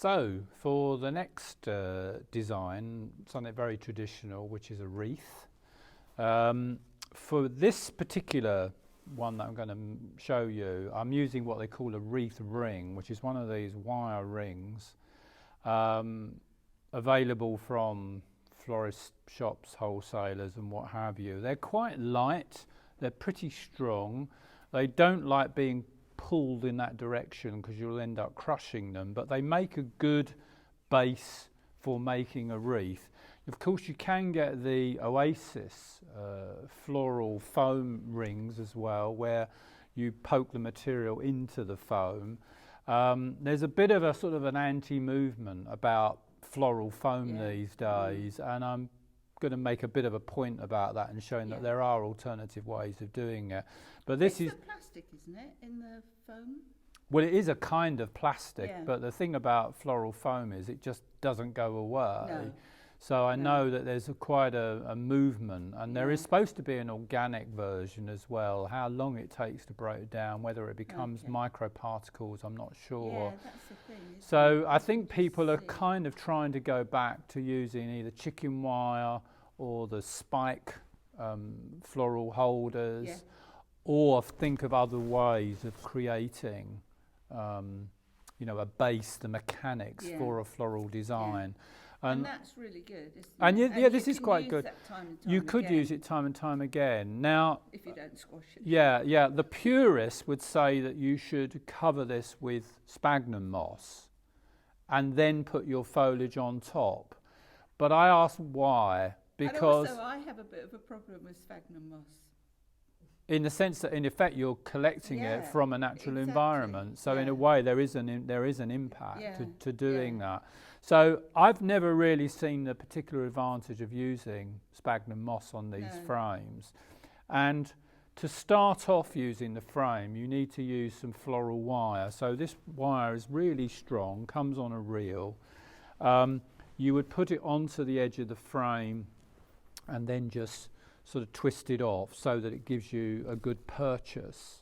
So for the next design, something very traditional, which is a wreath. For this particular one that I'm going to show you, I'm using what they call a wreath ring, which is one of these wire rings available from florist shops, wholesalers and what have you. They're quite light, they're pretty strong, they don't like being pulled in that direction because you'll end up crushing them, but they make a good base for making a wreath. Of course you can get the Oasis floral foam rings as well, where you poke the material into the foam. There's a bit of a sort of an anti-movement about floral foam these days, and I'm going to make a bit of a point about that and showing that there are alternative ways of doing it. But this is plastic, isn't it, in the foam? Well, it is a kind of plastic, but the thing about floral foam is it just doesn't go away. No. So I know that there's quite a movement, and there is supposed to be an organic version as well. How long it takes to break it down, whether it becomes microparticles, I'm not sure. Yeah, that's the thing. So I think people are kind of trying to go back to using either chicken wire or the spike floral holders, or think of other ways of creating you know, a base, the mechanics for a floral design. And that's really good, isn't and it? Yeah, this is quite good. Time you could use it time and time again. Now, if you don't squash it. Yeah. The purists would say that you should cover this with sphagnum moss and then put your foliage on top. But I asked why, because... And also I have a bit of a problem with sphagnum moss. In the sense that, in effect, you're collecting it from a natural environment. So in a way, there is an impact to doing that. So I've never really seen the particular advantage of using sphagnum moss on these frames. And to start off using the frame, you need to use some floral wire. So this wire is really strong, comes on a reel. You would put it onto the edge of the frame and then just sort of twist it off so that it gives you a good purchase.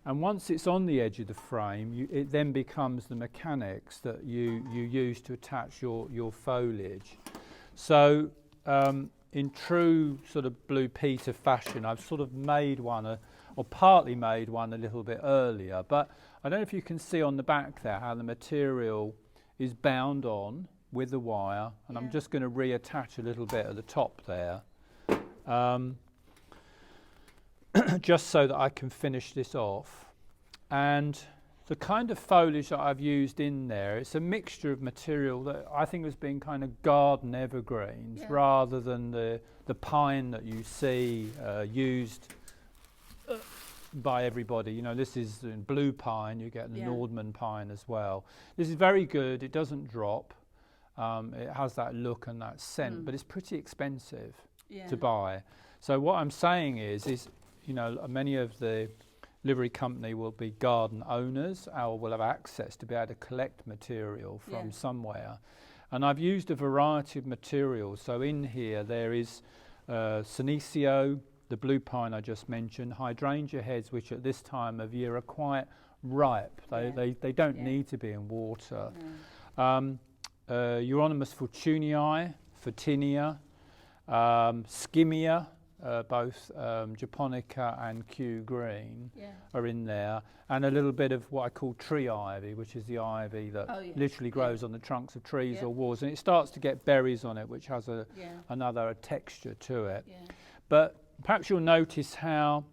And once it's on the edge of the frame, it then becomes the mechanics that you use to attach your foliage. So in true sort of Blue Peter fashion, I've sort of made one, or partly made one a little bit earlier, but I don't know if you can see on the back there how the material is bound on with the wire, and I'm just going to reattach a little bit at the top there. Just so that I can finish this off. And the kind of foliage that I've used in there, it's a mixture of material that I think has been kind of garden evergreens rather than the pine that you see used by everybody. You know, this is blue pine, you get the Nordman pine as well. This is very good, it doesn't drop, it has that look and that scent, but it's pretty expensive to buy. So what I'm saying is you know, many of the livery company will be garden owners or will have access to be able to collect material from somewhere. And I've used a variety of materials. So in here there is Senecio, the blue pine I just mentioned, hydrangea heads, which at this time of year are quite ripe. They don't need to be in water. Euonymus fortunii, Photinia, Skimmia, both Japonica and Kew Green are in there, and a little bit of what I call tree ivy, which is the ivy that literally grows on the trunks of trees or walls, and it starts to get berries on it, which has another texture to it. But perhaps you'll notice how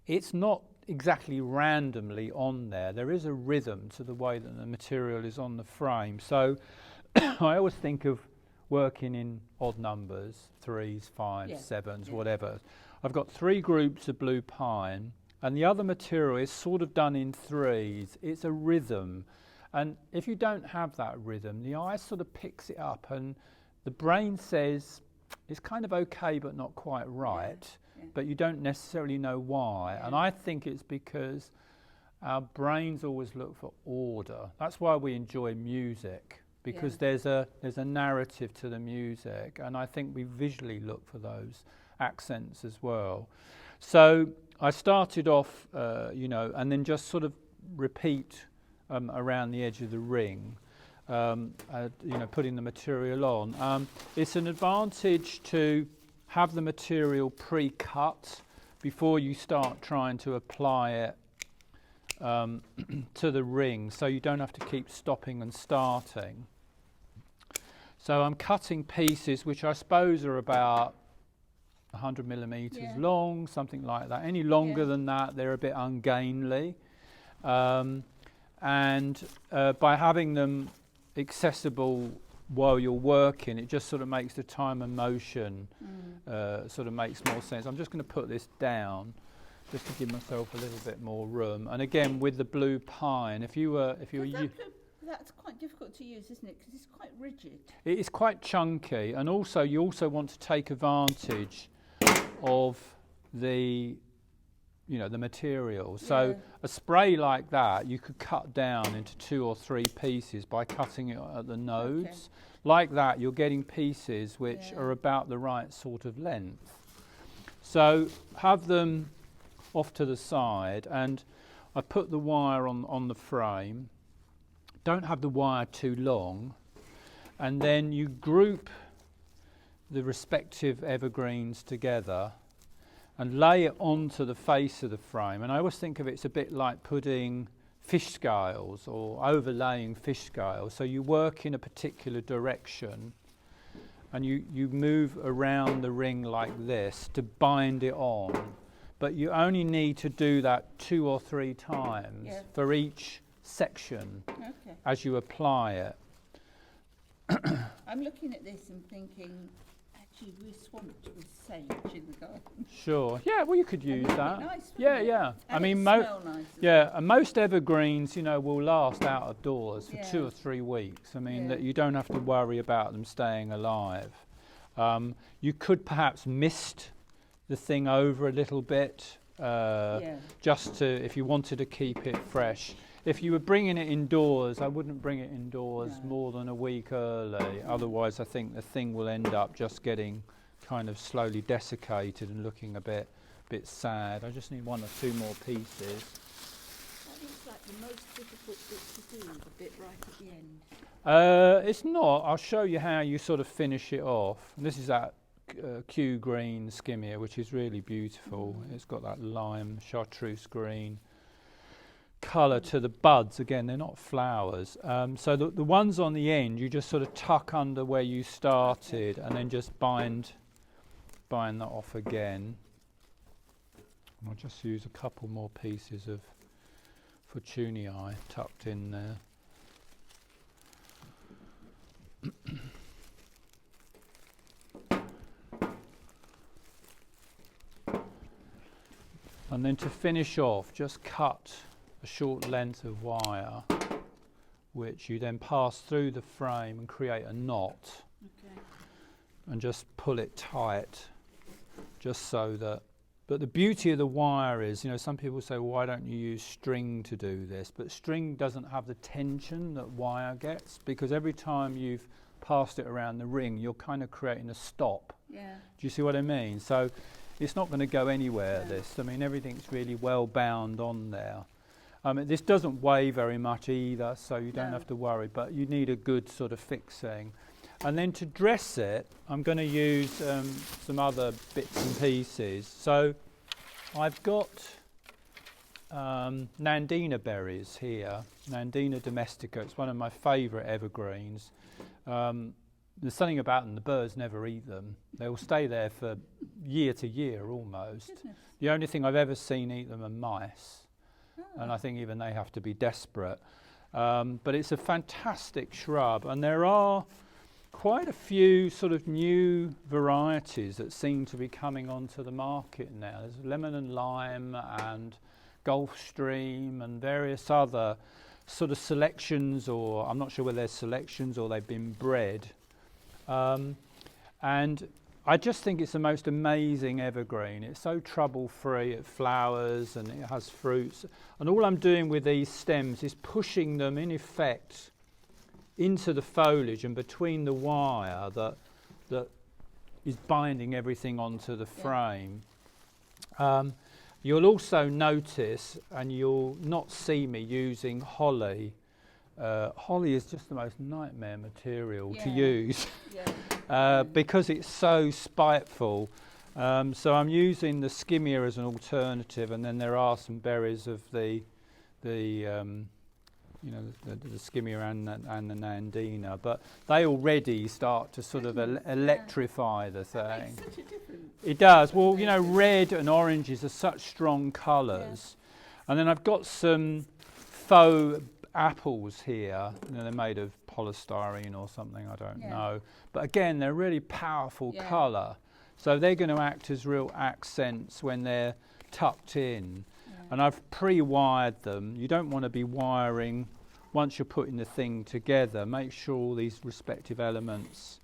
it's not exactly randomly on there. There is a rhythm to the way that the material is on the frame. So I always think of working in odd numbers, 3s, 5s, 7s, whatever. I've got 3 groups of blue pine, and the other material is sort of done in 3s. It's a rhythm, and if you don't have that rhythm, the eye sort of picks it up, and the brain says it's kind of okay but not quite right, but you don't necessarily know why. And I think it's because our brains always look for order. That's why we enjoy music, because there's a narrative to the music, and I think we visually look for those accents as well. So I started off, you know, and then just sort of repeat around the edge of the ring. putting the material on. It's an advantage to have the material pre-cut before you start trying to apply it to the ring, so you don't have to keep stopping and starting. So I'm cutting pieces which I suppose are about 100 millimetres long, something like that. Any longer than that, they're a bit ungainly. And by having them accessible while you're working, it just sort of makes the time and motion sort of makes more sense. I'm just going to put this down just to give myself a little bit more room. And again, with the blue pine, that's quite difficult to use, isn't it? Because it's quite rigid. It is quite chunky, and also you also want to take advantage of the material. So a spray like that, you could cut down into 2 or 3 pieces by cutting it at the nodes. Okay. Like that, you're getting pieces which are about the right sort of length. So have them off to the side, and I put the wire on the frame. Don't have the wire too long, and then you group the respective evergreens together and lay it onto the face of the frame. And I always think of it's a bit like putting fish scales or overlaying fish scales. So you work in a particular direction and you move around the ring like this to bind it on. But you only need to do that 2 or 3 times for each section as you apply it. I'm looking at this and thinking, actually, we're swamped with sage in the garden. Sure. Yeah, well, you could use that. Nice, yeah. And I mean, nice and most evergreens, will last out of doors for 2 or 3 weeks. I mean, that you don't have to worry about them staying alive. You could perhaps mist the thing over a little bit, just to, if you wanted to keep it fresh. If you were bringing it indoors, I wouldn't bring it indoors more than a week early. Otherwise, I think the thing will end up just getting kind of slowly desiccated and looking a bit sad. I just need 1 or 2 more pieces. That looks like the most difficult bit to do, the bit right at the end. It's not. I'll show you how you sort of finish it off. And this is that Q green skimmer, which is really beautiful. It's got that lime chartreuse green colour to the buds. Again, they're not flowers. So the ones on the end, you just sort of tuck under where you started and then just bind that off again. And I'll just use a couple more pieces of Fortunii tucked in there. And then to finish off, just cut a short length of wire, which you then pass through the frame and create a knot. And just pull it tight, just so that. But the beauty of the wire is, some people say, well, why don't you use string to do this? But string doesn't have the tension that wire gets, because every time you've passed it around the ring, you're kind of creating a stop. Do you see what I mean? So it's not going to go anywhere, this. I mean, everything's really well bound on there. This doesn't weigh very much either, so you don't have to worry, but you need a good sort of fixing. And then to dress it, I'm going to use some other bits and pieces. So I've got Nandina berries here, Nandina domestica. It's one of my favourite evergreens. There's something about them, the birds never eat them. They will stay there for year to year almost. Goodness. The only thing I've ever seen eat them are mice. And I think even they have to be desperate. But it's a fantastic shrub, and there are quite a few sort of new varieties that seem to be coming onto the market now. There's lemon and lime and Gulfstream and various other sort of selections, or I'm not sure whether they're selections or they've been bred. And I just think it's the most amazing evergreen. It's so trouble-free, it flowers and it has fruits. And all I'm doing with these stems is pushing them, in effect, into the foliage and between the wire that is binding everything onto the frame. You'll also notice, and you'll not see me using holly holly is just the most nightmare material to use because it's so spiteful. So I'm using the skimmia as an alternative, and then there are some berries of the skimmia and the nandina, but they already start to sort of electrify the thing. That makes such a difference. It does. Well, you know, red and oranges are such strong colours. And then I've got some faux apples here. You know, they're made of polystyrene or something, I don't know. But again, they're really powerful colour. So they're going to act as real accents when they're tucked in. And I've pre-wired them. You don't want to be wiring once you're putting the thing together. Make sure all these respective elements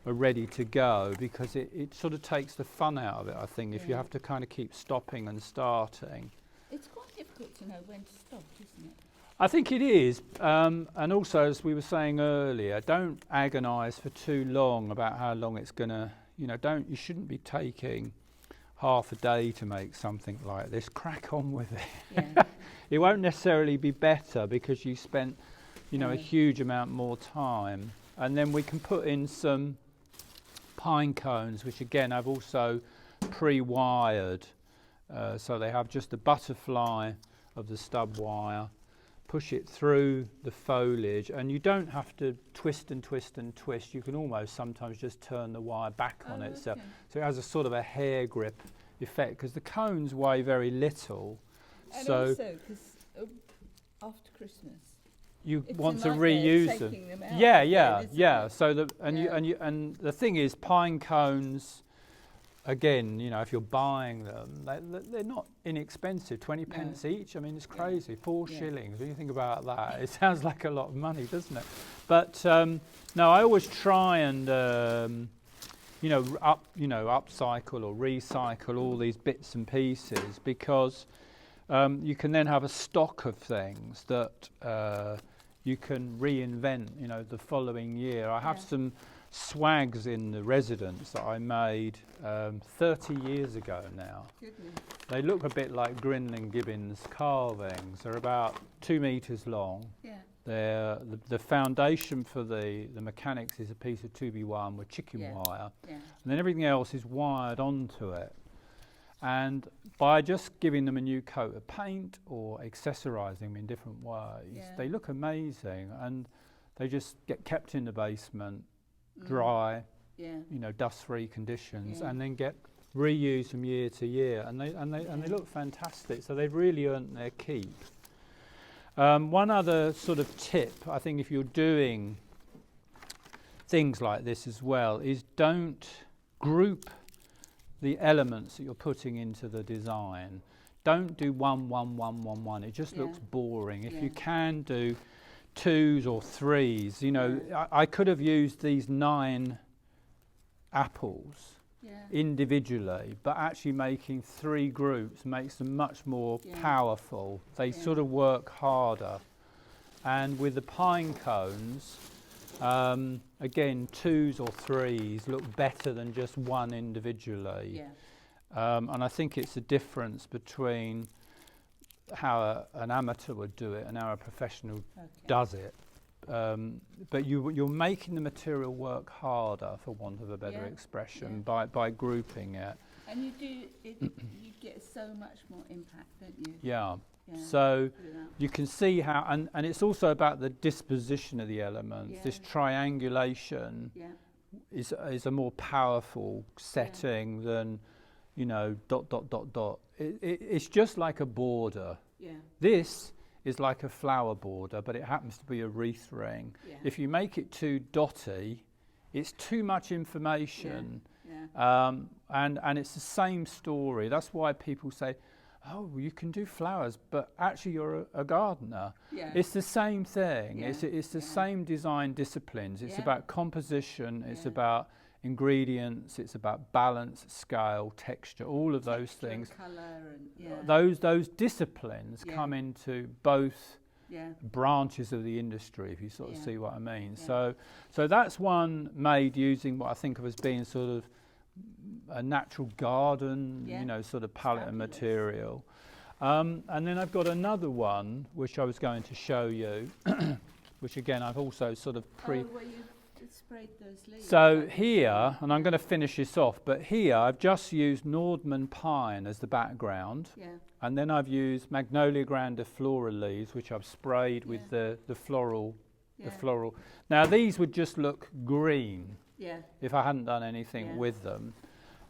are ready to go, because it sort of takes the fun out of it, I think, if you have to kind of keep stopping and starting. It's quite difficult to know when to stop, isn't it? I think it is. And also, as we were saying earlier, don't agonise for too long about how long it's going to, you shouldn't be taking half a day to make something like this. Crack on with it. Yeah. It won't necessarily be better because you spent, a huge amount more time. And then we can put in some pine cones, which again I've also pre-wired. So they have just a butterfly of the stub wire. Push it through the foliage, and you don't have to twist and twist and twist. You can almost sometimes just turn the wire back on itself. So it has a sort of a hair grip effect, because the cones weigh very little. And so also, because after Christmas, you want to reuse them. Yeah. So the thing is, pine cones, again, if you're buying them, they're not inexpensive, 20 pence each. I mean, it's crazy, 4 shillings. When you think about that, it sounds like a lot of money, doesn't it? But no, I always try and upcycle or recycle all these bits and pieces, because you can then have a stock of things that you can reinvent, the following year. I have some swags in the residence that I made 30 years ago now. Goodness. They look a bit like Grinling Gibbons carvings. They're about 2 metres long. Yeah. They're the foundation for the mechanics is a piece of 2B1 with chicken wire. Yeah. And then everything else is wired onto it. And by just giving them a new coat of paint or accessorising them in different ways, they look amazing, and they just get kept in the basement, dry, dust-free conditions, and then get reused from year to year, and they look fantastic. So they've really earned their keep. One other sort of tip, I think, if you're doing things like this as well, is don't group the elements that you're putting into the design. Don't do 1, 1, 1, 1, 1. It just looks boring. If you can do 2s or 3s, I could have used these 9 apples individually, but actually making 3 groups makes them much more powerful. They sort of work harder. And with the pine cones, again, 2s or 3s look better than just 1 individually. And I think it's a difference between how an amateur would do it and how a professional does it. But you're making the material work harder, for want of a better expression, by grouping it. And you get so much more impact, don't you? Yeah. So you can see how, and it's also about the disposition of the elements. This triangulation is a more powerful setting than, dot, dot, dot, dot. It's just like a border. This is like a flower border, but it happens to be a wreath ring. If you make it too dotty, it's too much information. And it's the same story. That's why people say, oh, you can do flowers, but actually you're a gardener. It's the same thing. It's the same design disciplines. It's about composition, it's about ingredients, it's about balance, scale, texture, all of those things. Colour and those disciplines come into both branches of the industry, if you sort of see what I mean. So that's one made using what I think of as being sort of a natural garden, sort of palette and material. And then I've got another one which I was going to show you, which again I've also sort of where you sprayed those leaves. So here, and I'm going to finish this off, but here I've just used Nordman pine as the background, and then I've used Magnolia grandiflora leaves, which I've sprayed with the floral. The floral. Now these would just look green if I hadn't done anything with them,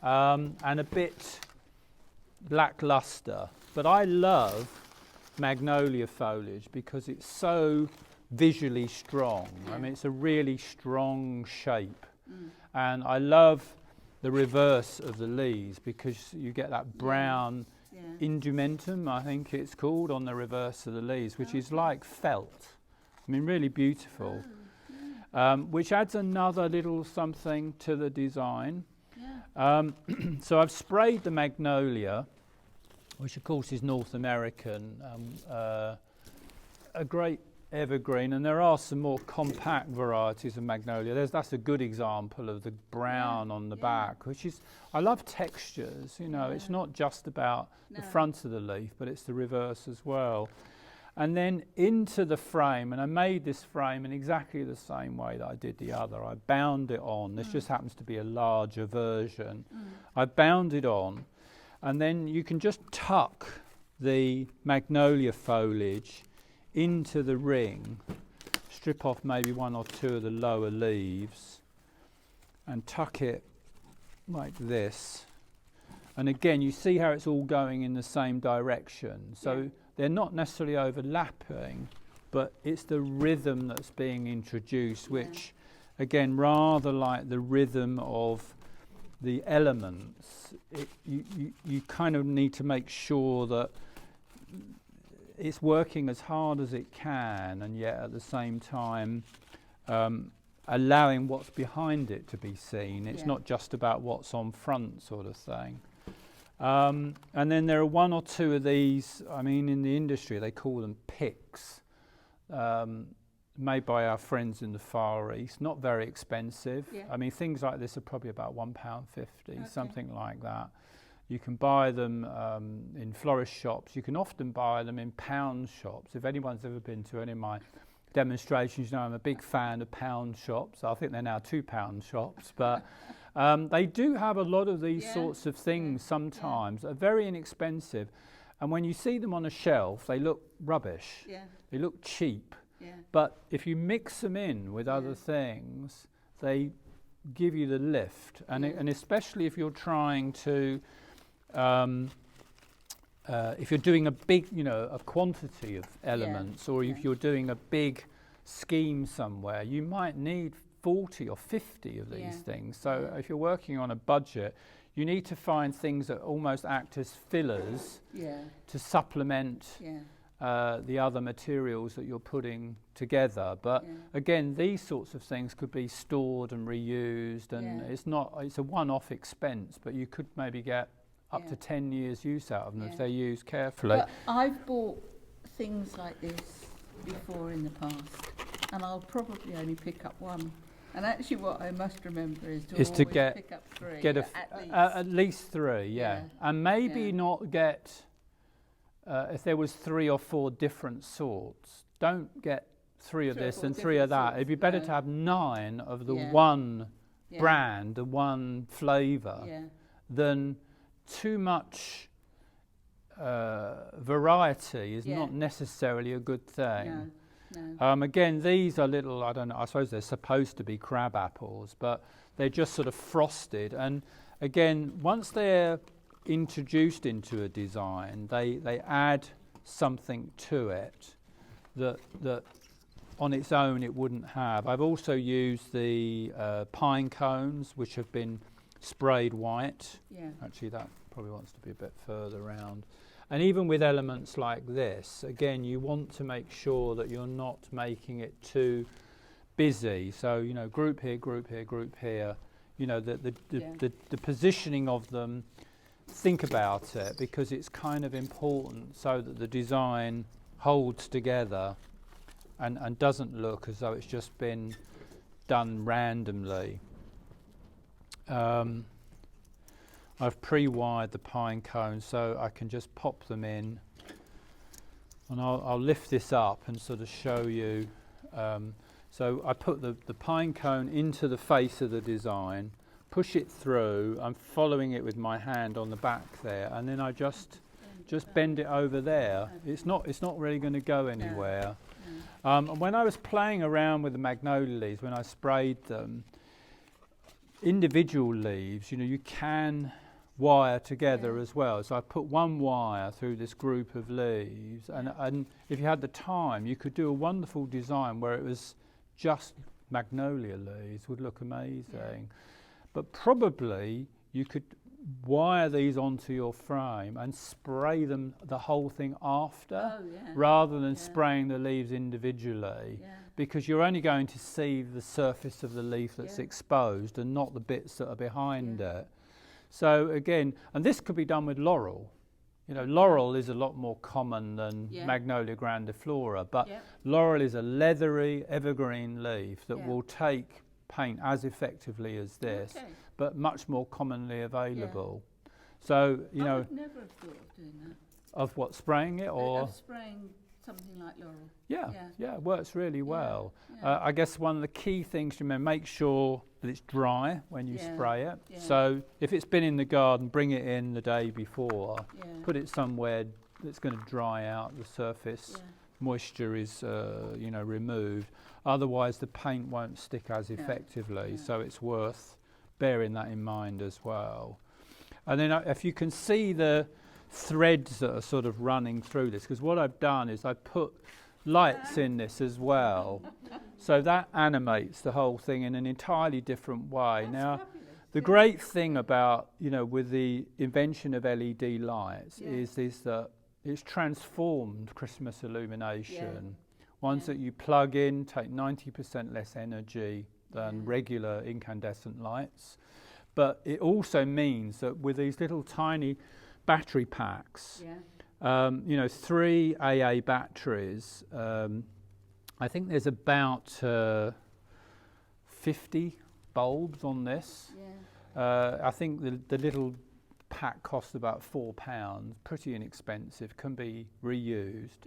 and a bit lackluster. But I love magnolia foliage because it's so visually strong. I mean, it's a really strong shape, and I love the reverse of the leaves because you get that brown indumentum, I think it's called, on the reverse of the leaves, which is like felt. I mean, really beautiful, which adds another little something to the design. So I've sprayed the magnolia, which of course is North American, a great evergreen, and there are some more compact varieties of magnolia. That's a good example of the brown on the back, which is, I love textures, you know, it's not just about the front of the leaf, but it's the reverse as well. And then into the frame, and I made this frame in exactly the same way that I did the other. I bound it on. This just happens to be a larger version. I bound it on, and then you can just tuck the magnolia foliage into the ring, strip off maybe one or two of the lower leaves, and tuck it like this. And again, you see how it's all going in the same direction. So they're not necessarily overlapping, but it's the rhythm that's being introduced, which, again, rather like the rhythm of the elements, you kind of need to make sure that it's working as hard as it can, and yet at the same time allowing what's behind it to be seen. It's not just about what's on front, sort of thing. And then there are one or two of these, I mean, in the industry they call them picks, made by our friends in the Far East, not very expensive. I mean, things like this are probably about £1.50, something like that. You can buy them in florist shops. You can often buy them in pound shops. If anyone's ever been to any of my demonstrations, you know I'm a big fan of pound shops. I think they're now £2 shops, but they do have a lot of these sorts of things sometimes. Are very inexpensive, and when you see them on a shelf, they look rubbish. They look cheap. But if you mix them in with other things, they give you the lift, and especially if you're trying to. If you're doing a big, you know, a quantity of elements, or if you're doing a big scheme somewhere, you might need 40 or 50 of these things. So if you're working on a budget, you need to find things that almost act as fillers to supplement the other materials that you're putting together. But again, these sorts of things could be stored and reused, and it's a one-off expense, but you could maybe get up to 10 years use out of them if they're used carefully. But I've bought things like this before in the past, and I'll probably only pick up one. And actually what I must remember is to pick up three, at least three, and maybe not get, if there was 3 or 4 different sorts, don't get 3 of this and 3 of that. It'd be better to have 9 of the one brand, the one flavour, than too much variety is not necessarily a good thing. No. Again, these are little, I don't know, I suppose they're supposed to be crab apples, but they're just sort of frosted. And again, once they're introduced into a design, they add something to it that on its own it wouldn't have. I've also used the pine cones, which have been sprayed white. Actually, that probably wants to be a bit further round. And even with elements like this, again, you want to make sure that you're not making it too busy. So, you know, group here, group here, group here. You know, the positioning of them, think about it, because it's kind of important so that the design holds together and doesn't look as though it's just been done randomly. I've pre-wired the pine cones so I can just pop them in, and I'll lift this up and sort of show you So I put the pine cone into the face of the design, push it through. I'm following it with my hand on the back there, and then I just bend it over there. It's not really going to go anywhere. And when I was playing around with the magnolia leaves, when I sprayed them, individual leaves, you can wire together as well. So I put one wire through this group of leaves, and if you had the time, you could do a wonderful design where it was just magnolia leaves. Would look amazing. But probably you could wire these onto your frame and spray them, the whole thing after, rather than spraying the leaves individually, because you're only going to see the surface of the leaf that's exposed and not the bits that are behind it. So again, and this could be done with laurel. Laurel is a lot more common than Magnolia grandiflora, but laurel is a leathery evergreen leaf that will take paint as effectively as this, but much more commonly available. So, I would never have thought of doing that. Of what, spraying it, or? Of spraying something like laurel. Yeah, it works really well. I guess one of the key things to remember, make sure that it's dry when you spray it. So if it's been in the garden, bring it in the day before. Put it somewhere that's going to dry out the surface. Moisture is, removed. Otherwise, the paint won't stick as effectively. So it's worth bearing that in mind as well. And then if you can see the threads that are sort of running through this, because what I've done is I put lights in this as well. So that animates the whole thing in an entirely different way. That's now, fabulous. the great thing about, with the invention of LED lights is that it's transformed Christmas illumination. Ones that you plug in take 90% less energy than regular incandescent lights. But it also means that with these little tiny battery packs, 3 AA batteries, I think there's about 50 bulbs on this. I think the little pack costs about £4, pretty inexpensive, can be reused.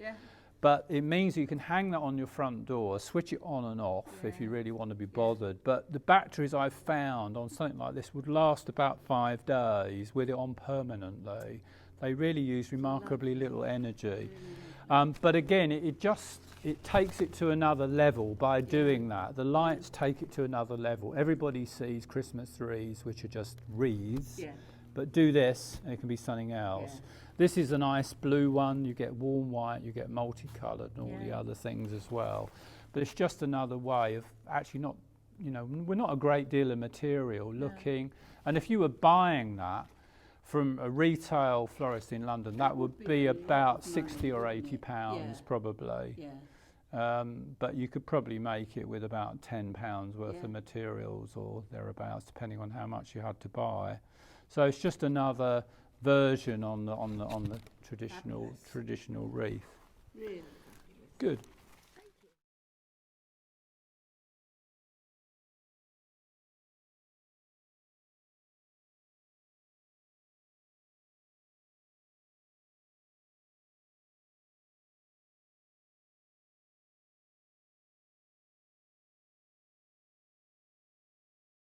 But it means you can hang that on your front door, switch it on and off if you really want to be bothered. But the batteries I've found on something like this would last about 5 days with it on permanently. They really use remarkably little energy. But again, it takes it to another level by doing that. The lights take it to another level. Everybody sees Christmas trees, which are just wreaths. But do this, and it can be something else. This is a nice blue one. You get warm white, you get multicoloured, and all the other things as well. But it's just another way of actually not, we're not a great deal of material looking. And if you were buying that from a retail florist in London, that would be about 60 or 80 pounds probably. But you could probably make it with about £10 worth of materials or thereabouts, depending on how much you had to buy. So it's just another version on the traditional wreath. Really? Good.